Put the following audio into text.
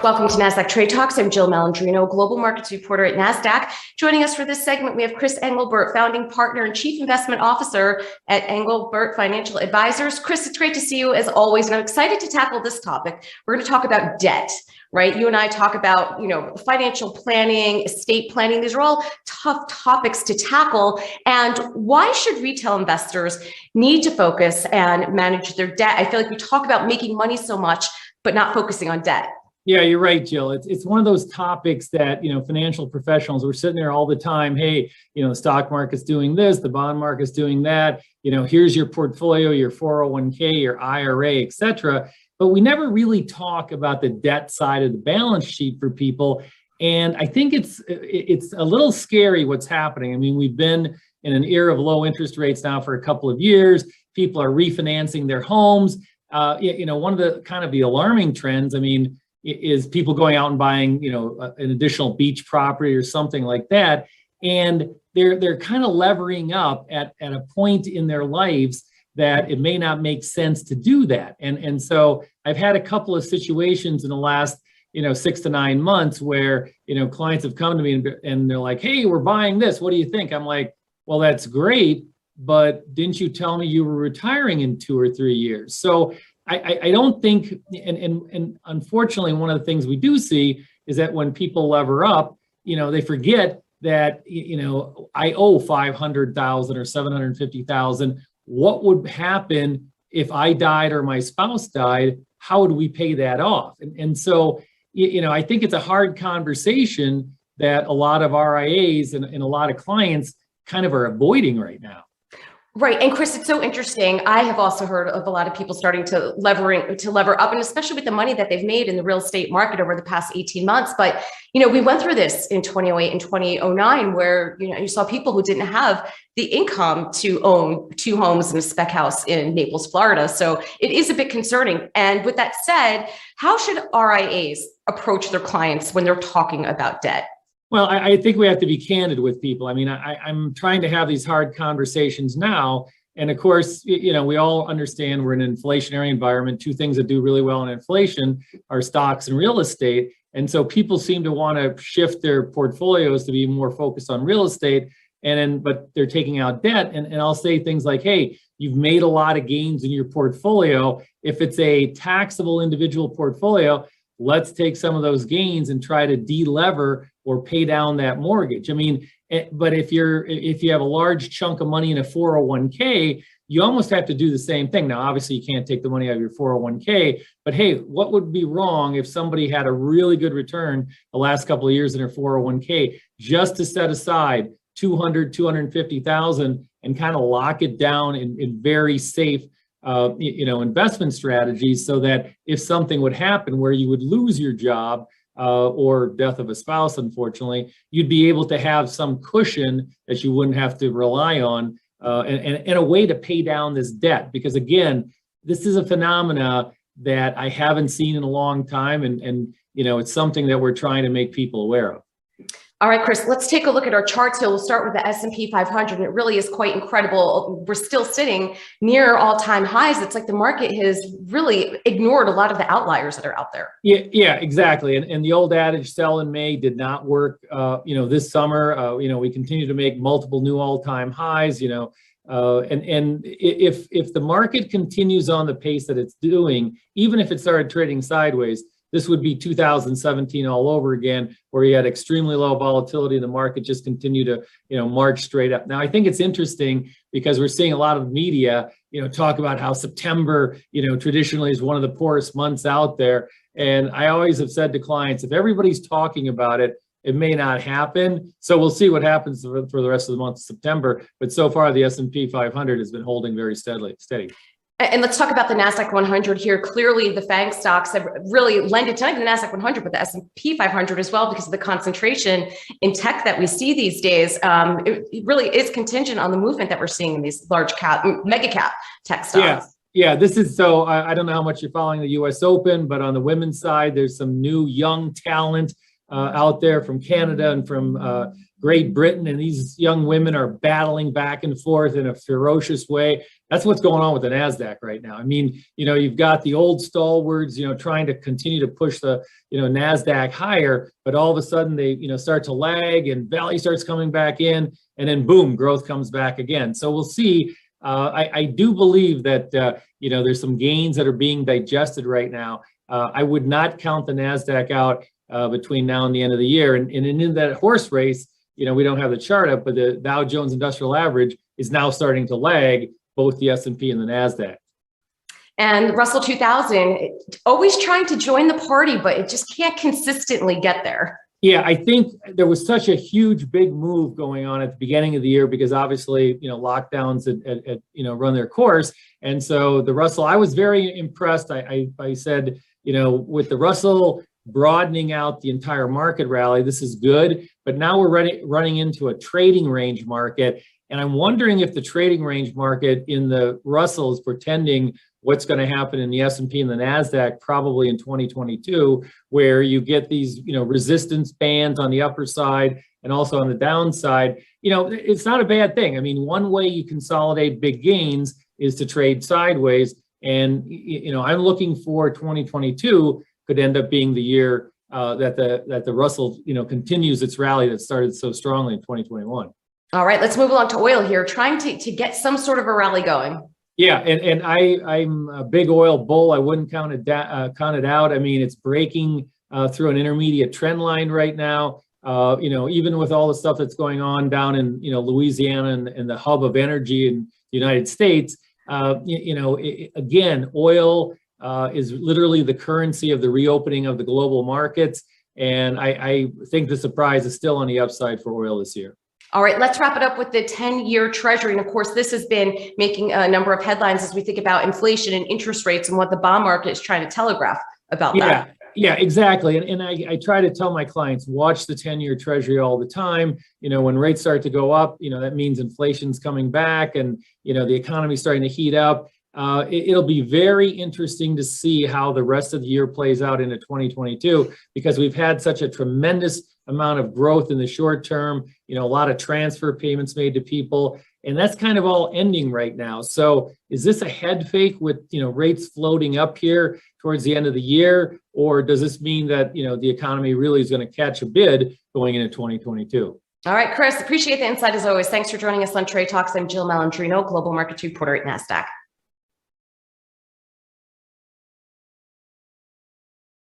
Welcome to Nasdaq Trade Talks. I'm Jill Malandrino, global markets reporter at Nasdaq. Joining us for this segment, we have Chris Englebert, founding partner and chief investment officer at Englebert Financial Advisors. Chris, it's great to see you as always, and I'm excited to tackle this topic. We're going to talk about debt, right? You and I talk about, financial planning, estate planning. These are all tough topics to tackle. And why should retail investors need to focus and manage their debt? I feel like we talk about making money so much, but not focusing on debt. Yeah, you're right, Jill. It's one of those topics that, financial professionals, we're sitting there all the time. Hey, the stock market's doing this, the bond market's doing that. Here's your portfolio, your 401k, your IRA, et cetera. But we never really talk about the debt side of the balance sheet for people. And I think it's a little scary what's happening. I mean, we've been in an era of low interest rates now for a couple of years. People are refinancing their homes. One of the kind of the alarming trends, is people going out and buying, an additional beach property or something like that. And they're kind of levering up at a point in their lives that it may not make sense to do that. And so I've had a couple of situations in the last, 6 to 9 months where, clients have come to me and they're like, hey, we're buying this. What do you think? I'm like, well, that's great, but didn't you tell me you were retiring in 2 or 3 years? So I don't think, and unfortunately, one of the things we do see is that when people lever up, they forget that, I owe 500,000 or 750,000. What would happen if I died or my spouse died? How would we pay that off? And so, I think it's a hard conversation that a lot of RIAs and a lot of clients kind of are avoiding right now. Right. And Chris, it's so interesting. I have also heard of a lot of people starting to lever up, and especially with the money that they've made in the real estate market over the past 18 months. But, we went through this in 2008 and 2009, where, you saw people who didn't have the income to own 2 homes and a spec house in Naples, Florida. So it is a bit concerning. And with that said, how should RIAs approach their clients when they're talking about debt? Well, I think we have to be candid with people. I'm trying to have these hard conversations now. And of course, we all understand we're in an inflationary environment. 2 things that do really well in inflation are stocks and real estate. And so people seem to want to shift their portfolios to be more focused on real estate. But they're taking out debt. And I'll say things like, hey, you've made a lot of gains in your portfolio. If it's a taxable individual portfolio, let's take some of those gains and try to de-lever or pay down that mortgage. But if you have a large chunk of money in a 401k, you almost have to do the same thing. Now, obviously, you can't take the money out of your 401k, but hey, what would be wrong if somebody had a really good return the last couple of years in their 401k just to set aside 250,000 and kind of lock it down in very safe investment strategies, so that if something would happen where you would lose your job or death of a spouse, unfortunately, you'd be able to have some cushion that you wouldn't have to rely on and a way to pay down this debt. Because again, this is a phenomena that I haven't seen in a long time. And it's something that we're trying to make people aware of. All right, Chris, let's take a look at our charts here. We'll start with the S&P 500. It really is quite incredible. We're still sitting near all-time highs. It's like the market has really ignored a lot of the outliers that are out there. Yeah, exactly. And the old adage, sell in May, did not work. This summer, we continue to make multiple new all-time highs. And if the market continues on the pace that it's doing, even if it started trading sideways, this would be 2017 all over again, where you had extremely low volatility and the market just continued to, march straight up. Now, I think it's interesting because we're seeing a lot of media, talk about how September, traditionally is one of the poorest months out there. And I always have said to clients, if everybody's talking about it, it may not happen. So we'll see what happens for the rest of the month of September. But so far, the S&P 500 has been holding very steady. And let's talk about the Nasdaq 100 here. Clearly, the FANG stocks have really lended to not even the Nasdaq 100, but the S&P 500 as well, because of the concentration in tech that we see these days. It really is contingent on the movement that we're seeing in these mega cap tech stocks. Yeah, this is so, I don't know how much you're following the US Open, but on the women's side, there's some new young talent out there from Canada and from Great Britain, and these young women are battling back and forth in a ferocious way. That's what's going on with the Nasdaq right now. I mean, you've got the old stalwarts, trying to continue to push the, Nasdaq higher, but all of a sudden they, start to lag and value starts coming back in, and then boom, growth comes back again. So we'll see. I do believe that, there's some gains that are being digested right now. I would not count the Nasdaq out between now and the end of the year. And in that horse race, we don't have the chart up, but the Dow Jones Industrial Average is now starting to lag both the S&P and the Nasdaq. And Russell 2000, always trying to join the party, but it just can't consistently get there. Yeah, I think there was such a huge, big move going on at the beginning of the year because obviously, lockdowns had run their course. And so the Russell, I was very impressed. I said, with the Russell broadening out the entire market rally, this is good. But now we're running into a trading range market. And I'm wondering if the trading range market in the Russell is pretending what's going to happen in the S&P and the Nasdaq probably in 2022, where you get these, resistance bands on the upper side and also on the downside. It's not a bad thing. I mean, one way you consolidate big gains is to trade sideways. And, I'm looking for 2022 could end up being the year that the Russell, continues its rally that started so strongly in 2021. All right, let's move along to oil here, trying to get some sort of a rally going. Yeah, and I'm a big oil bull. I wouldn't count it out. I mean, it's breaking through an intermediate trend line right now. Even with all the stuff that's going on down in Louisiana and the hub of energy in the United States, again, oil is literally the currency of the reopening of the global markets, and I think the surprise is still on the upside for oil this year. All right, let's wrap it up with the 10-year Treasury. And of course, this has been making a number of headlines as we think about inflation and interest rates and what the bond market is trying to telegraph about that. Yeah, exactly. And I try to tell my clients, watch the 10-year Treasury all the time. When rates start to go up, that means inflation's coming back and, the economy's starting to heat up. It'll be very interesting to see how the rest of the year plays out into 2022, because we've had such a tremendous amount of growth in the short term, a lot of transfer payments made to people, and that's kind of all ending right now. So is this a head fake with, rates floating up here towards the end of the year, or does this mean that, the economy really is going to catch a bid going into 2022? All right, Chris, appreciate the insight as always. Thanks for joining us on Trade Talks. I'm Jill Malandrino, Global Markets Reporter at Nasdaq.